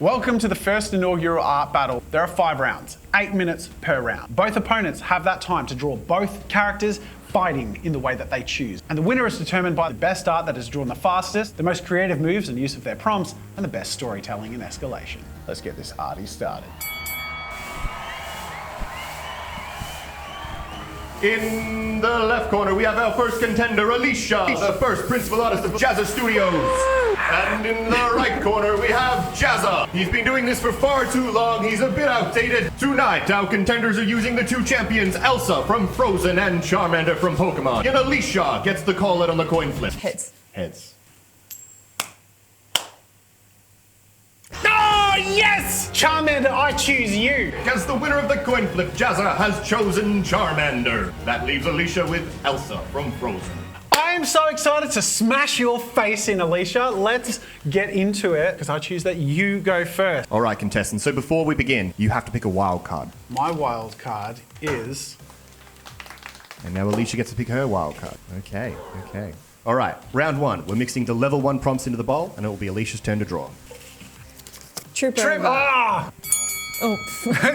Welcome to the first inaugural art battle. There are 5 rounds, 8 minutes per round. Both opponents have that time to draw both characters fighting in the way that they choose. And the winner is determined by the best art that is drawn the fastest, the most creative moves and use of their prompts, and the best storytelling and escalation. Let's get this arty started. In the left corner, we have our first contender, Alicia, the first principal artist of JAZZA'S Studios. And in the right corner, we have Jazza. He's been doing this for far too long. He's a bit outdated. Tonight, our contenders are using the 2 champions, Elsa from Frozen and Charmander from Pokemon. And Alicia gets the call out on the coin flip. Heads. Heads. Oh, yes! Charmander, I choose you. As the winner of the coin flip, Jazza has chosen Charmander. That leaves Alicia with Elsa from Frozen. I am so excited to smash your face in, Alicia. Let's get into it, because I choose that you go first. All right, contestants, so before we begin, you have to pick a wild card. My wild card is... And now Alicia gets to pick her wild card. Okay. All right, round 1. We're mixing the level 1 prompts into the bowl, and it will be Alicia's turn to draw. Trooper. Ah! Oh.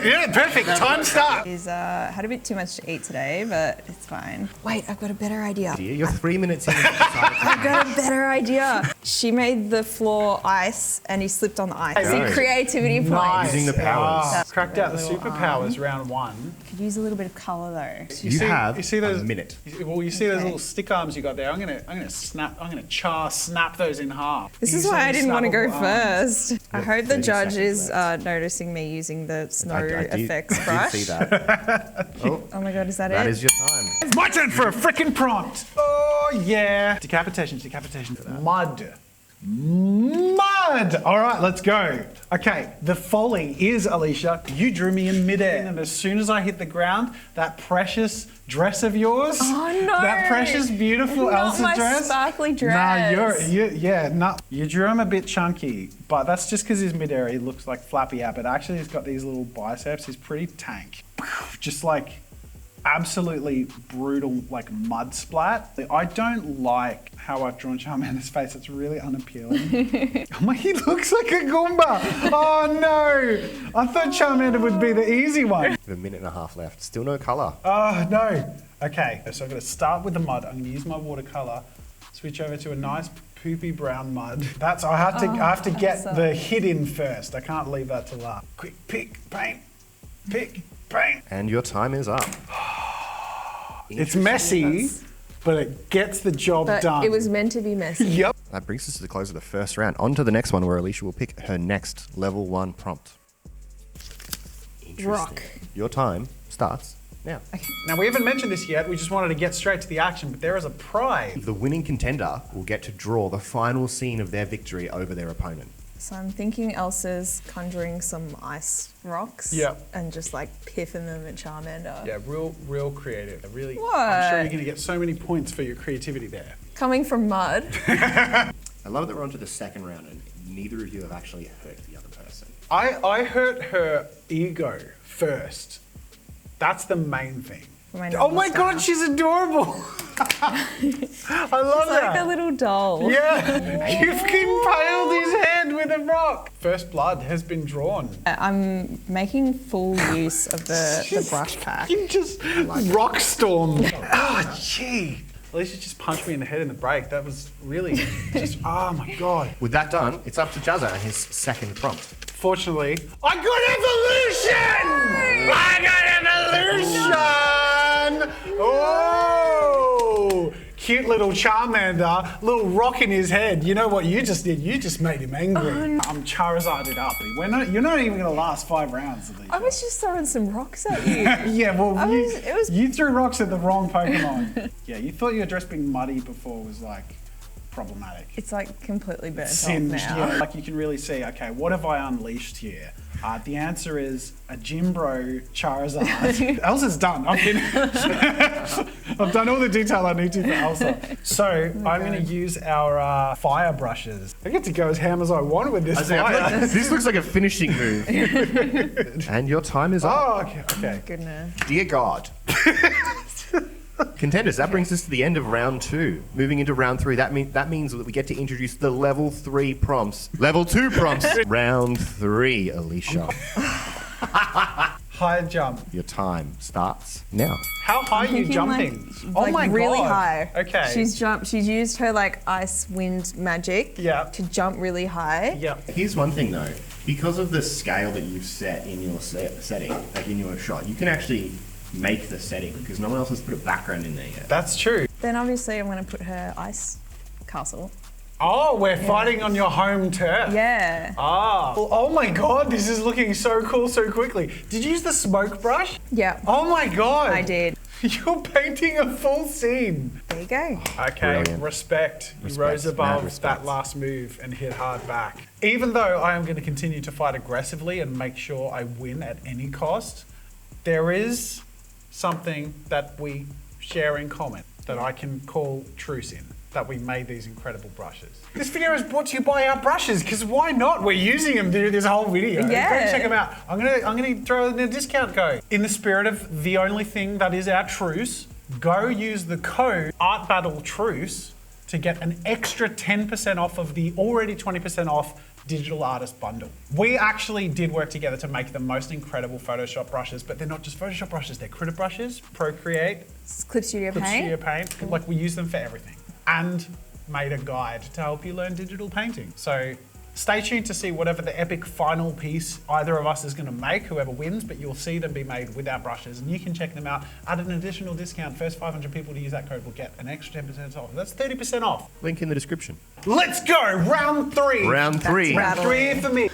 Yeah, perfect. Time start. He's had a bit too much to eat today, but it's fine. Wait, I've got a better idea. You're 3 minutes in. I've got a better idea. She made the floor ice, and he slipped on the ice. Nice. Creativity points. Nice. Using the powers. That's Cracked out the little superpowers round 1. Could use a little bit of colour though. You have those, a minute. You see those Okay. little stick arms you got there. I'm gonna snap those in half. This is Using why I didn't want to go snappable arms. first. I hope the 30 judge seconds is left. noticing me using the snow I did effects brush. see that. Oh my god, is that it? That is your time. It's my turn for a frickin' prompt. Oh yeah. Decapitation. Mud. All right, let's go. Okay, the folly is, Alicia, you drew me in midair. And as soon as I hit the ground, that precious dress of yours. Oh no. That precious, beautiful Not Elsa my dress. sparkly Nah, dress. you drew him a bit chunky, but that's just because he's midair. He looks like Flappy Hat, but actually he's got these little biceps. He's pretty tank. Just like absolutely brutal, like mud splat. I don't like how I've drawn Charmander's face. It's really unappealing. He looks like a Goomba. Oh no! I thought Charmander would be the easy one. We have a minute and a half left. Still no colour. Oh no. Okay, so I'm gonna start with the mud. I'm gonna use my watercolor, switch over to a nice poopy brown mud. I have to get the hit in first. I can't leave that to last. Quick, pick, paint. And your time is up. It's messy, but it gets the job done. It was meant to be messy. Yep. That brings us to the close of the first round. On to the next one, where Alicia will pick her next level 1 prompt. Rock. Your time starts now. Now, we haven't mentioned this yet. We just wanted to get straight to the action, but there is a prize. The winning contender will get to draw the final scene of their victory over their opponent. So I'm thinking Elsa's conjuring some ice rocks. Yep. And just like piffing them at Charmander. Yeah, real creative. Really, What? I'm sure you're going to get so many points for your creativity there. Coming from mud. I love that we're on to the second round and neither of you have actually hurt the other person. I hurt her ego first. That's the main thing. Oh my god, she's adorable. I love It's that. like a little doll. Yeah, you've impaled his head with a rock. First blood has been drawn. I'm making full use of the brush pack. You just rock storm. Oh, gee. Alicia just punched me in the head in the break. That was really just, oh my god. With that done, it's up to Jazza and his second prompt. Fortunately, I got evolution! Oh! Cute little Charmander, little rock in his head. You know what you just did? You just made him angry. I'm Charizarded up. You're not even going to last 5 rounds, Alicia. I was just throwing some rocks at you. Yeah, well, it was- you threw rocks at the wrong Pokemon. Yeah, you thought your dress being muddy before was like problematic. It's like completely burnt Singed, off now. yeah. Like you can really see, okay, what have I unleashed here? The answer is a Gym Bro Charizard. Elsa's done. I've done all the detail I need to for Elsa. So I'm going to use our fire brushes. I get to go as ham as I want with this fire. This looks like a finishing move. And your time is up. Oh, okay. Goodness. Dear God, Contenders, that brings us to the end of round 2. Moving into round 3, that means that we get to introduce the level 3 prompts. Level 2 prompts. Round 3, Alicia. High jump. Your time starts now. How high are you jumping? Like, Oh my really god. high. Okay. She's used her like ice wind magic to jump really high. Yeah. Here's one thing though, because of the scale that you've set in your setting, like in your shot, you can actually make the setting because no one else has put a background in there yet. That's true. Then obviously I'm going to put her ice castle. Oh, we're fighting on your home turf. Yeah. Ah. Oh my god, this is looking so cool so quickly. Did you use the smoke brush? Yeah. Oh my god. I did. You're painting a full scene. There you go. Okay, Brilliant. respect. You Respect, rose mad above respect. that last move and hit hard back. Even though I am going to continue to fight aggressively and make sure I win at any cost, there is something that we share in common that I can call truce in. That we made these incredible brushes. This video is brought to you by our brushes, because why not? We're using them through this whole video. Yeah. Go check them out. I'm gonna throw in a discount code. In the spirit of the only thing that is our truce, go use the code ArtBattleTruce to get an extra 10% off of the already 20% off digital artist bundle. We actually did work together to make the most incredible Photoshop brushes, but they're not just Photoshop brushes, they're Critter brushes, Procreate, Clip Studio Clip Paint. Studio Paint. Like, we use them for everything. And made a guide to help you learn digital painting. So stay tuned to see whatever the epic final piece either of us is going to make, whoever wins, but you'll see them be made with our brushes, and you can check them out at an additional discount. First 500 people to use that code will get an extra 10% off. That's 30% off. Link in the description. Let's go, round 3. Round 3. Round 3 for me.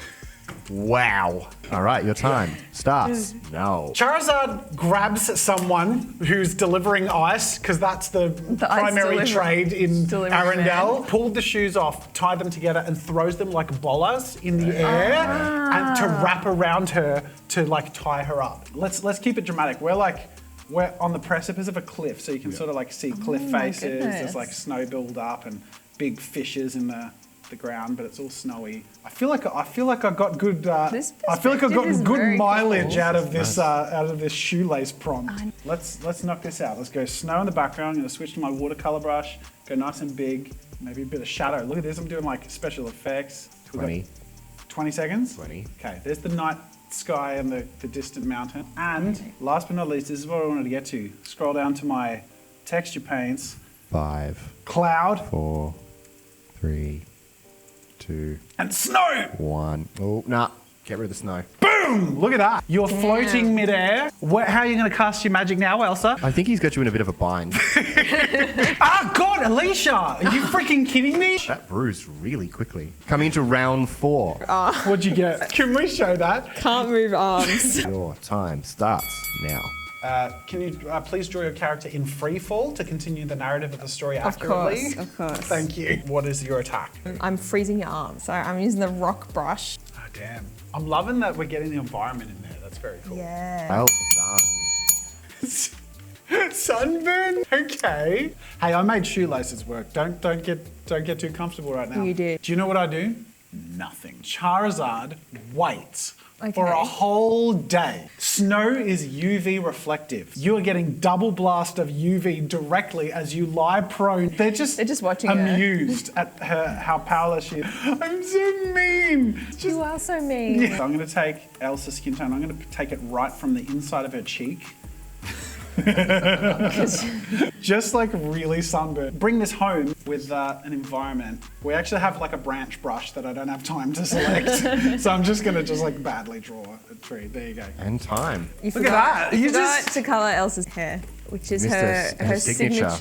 Wow. All right, your time starts now. Charizard grabs someone who's delivering ice, because that's the primary trade in Arendelle, pulled the shoes off, tied them together, and throws them like bolas in the air and to wrap around her to like tie her up. Let's keep it dramatic. We're on the precipice of a cliff, so you can sort of like see cliff faces. There's like snow build up and big fissures in the ground, but it's all snowy. I feel like I got good. I feel like I got good mileage out of this shoelace prompt. Let's knock this out. Let's go snow in the background. I'm gonna switch to my watercolor brush. Go nice and big. Maybe a bit of shadow. Look at this. I'm doing like special effects. 20. 20 seconds. 20. Okay. There's the night sky and the distant mountain. And last but not least, this is what I wanted to get to. Scroll down to my texture paints. 5. Cloud. 4. 3. 2. And snow. 1. Oh, nah. Get rid of the snow. Boom! Look at that. You're floating midair. How are you going to cast your magic now, Elsa? I think he's got you in a bit of a bind. Ah, God, Alicia! Are you freaking kidding me? That bruised really quickly. Coming into round 4. What'd you get? Can we show that? Can't move arms. Your time starts now. Can you please draw your character in free fall to continue the narrative of the story accurately? Of course. Thank you. What is your attack? I'm freezing your arms, so I'm using the rock brush. Oh, damn. I'm loving that we're getting the environment in there. That's very cool. Yeah. Well done. Sunburn? Okay. Hey, I made shoelaces work. Don't get too comfortable right now. You did. Do you know what I do? Nothing. Charizard waits for a whole day. Snow is UV reflective. You are getting double blast of UV directly as you lie prone. They're just watching amused at how powerless she is. I'm so mean. You are so mean. Yeah. So I'm going to take Elsa's skin tone. I'm going to take it right from the inside of her cheek. Just like really sunburned. Bring this home with an environment. We actually have like a branch brush that I don't have time to select. So I'm just gonna like badly draw a tree. There you go. And time. You Look at that. You forgot to colour Elsa's hair, which is her signature.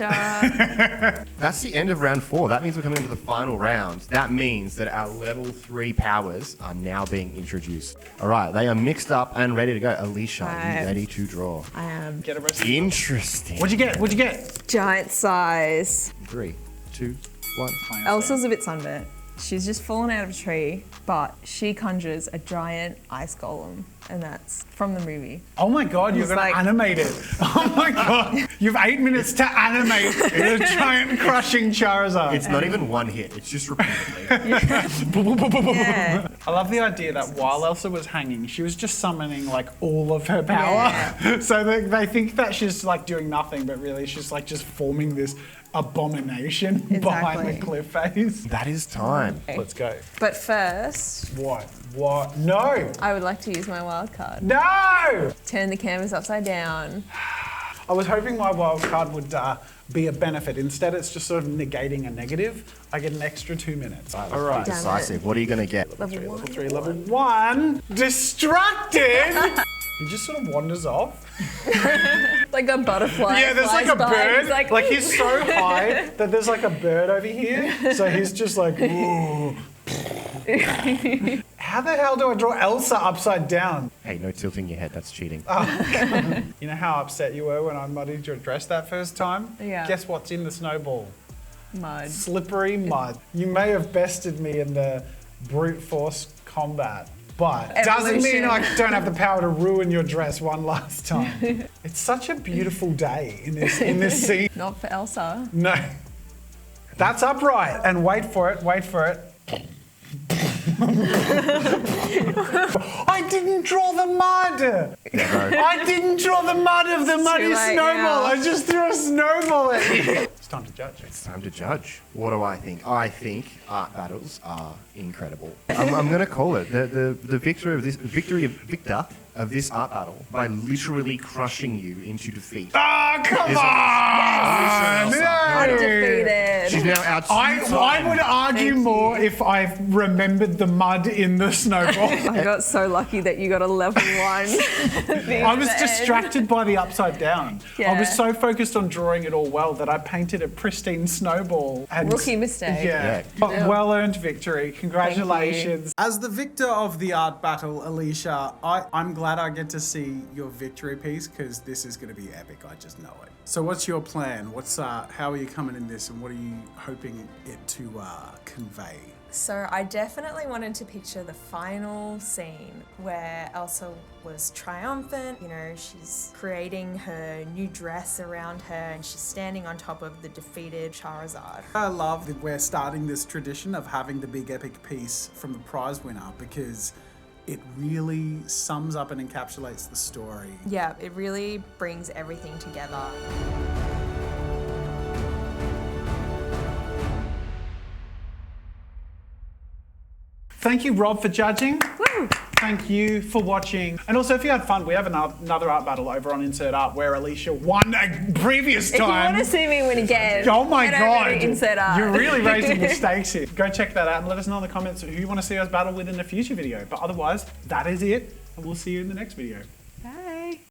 That's the end of round 4. That means we're coming into the final round. That means that our level 3 powers are now being introduced. All right, they are mixed up and ready to go. Alicia, are you ready to draw? I am. Get a rest. Interesting. What'd you get? Giant size. 3, 2, 1. Elsa's a bit sunburnt. She's just fallen out of a tree, but she conjures a giant ice golem, and that's from the movie. Oh my God, you're It's going to like- animate it. Oh my God. You've 8 minutes to animate a giant crushing Charizard. It's not even one hit, it's just repeatedly. Yeah. I love the idea that while Elsa was hanging, she was just summoning like all of her power. So they think that she's like doing nothing, but really she's like just forming this abomination behind the Exactly. cliff face. That is time. Let's go. But first, What? What? No! I would like to use my wild card. No! Turn the canvas upside down. I was hoping my wild card would be a benefit. Instead, it's just sort of negating a negative. I get an extra 2 minutes. All right. Damn it. Decisive. What are you gonna get? Level 1. Level 3, level 1. Distracted! He just sort of wanders off. Like a butterfly. Yeah, there's like flies a by, bird. he's like, Like he's so high that there's like a bird over here. So he's just like, ooh. How the hell do I draw Elsa upside down? Hey, no tilting your head, that's cheating. You know how upset you were when I muddied your dress that first time? Yeah. Guess what's in the snowball? mud. Slippery mud. You may have bested me in the brute force combat, but doesn't mean I don't have the power to ruin your dress one last time. It's such a beautiful day in this scene. Not for Elsa. No. That's upright. And wait for it, wait for it. I didn't draw the mud. I didn't draw the mud of the muddy late snowball. now. I just threw a snowball at you. It's time to judge. It's time to judge. What do I think? I think art battles are incredible. I'm going to call it the victor of this art battle by literally crushing you into defeat. Oh, come Is on! Elsa. No. Undefeated. She's now out. I would argue Thank more you. if I remembered the mud in the snowball. I got so lucky that you got a level 1. I was distracted by the upside down. I Yeah. was so focused on drawing it all well that I painted a pristine snowball. And Rookie mistake. Yeah. Yeah. Well-earned victory. Congratulations. As the victor of the art battle, Alicia, I'm glad I get to see your victory piece because this is going to be epic. I just know it. So what's your plan? How are you coming in this and what are you hoping it to convey? So I definitely wanted to picture the final scene where Elsa was triumphant. You know, she's creating her new dress around her and she's standing on top of the defeated Charizard. I love that we're starting this tradition of having the big epic piece from the prize winner because it really sums up and encapsulates the story. Yeah, it really brings everything together. Thank you, Rob, for judging. Woo! Thank you for watching. And also, if you had fun, we have another art battle over on Insert Art where Alicia won a previous If you time. want to see me win again, Oh my head over God. to Insert Art. You're really raising the stakes here. Go check that out and let us know in the comments who you want to see us battle with in a future video. But otherwise, that is it. And we'll see you in the next video.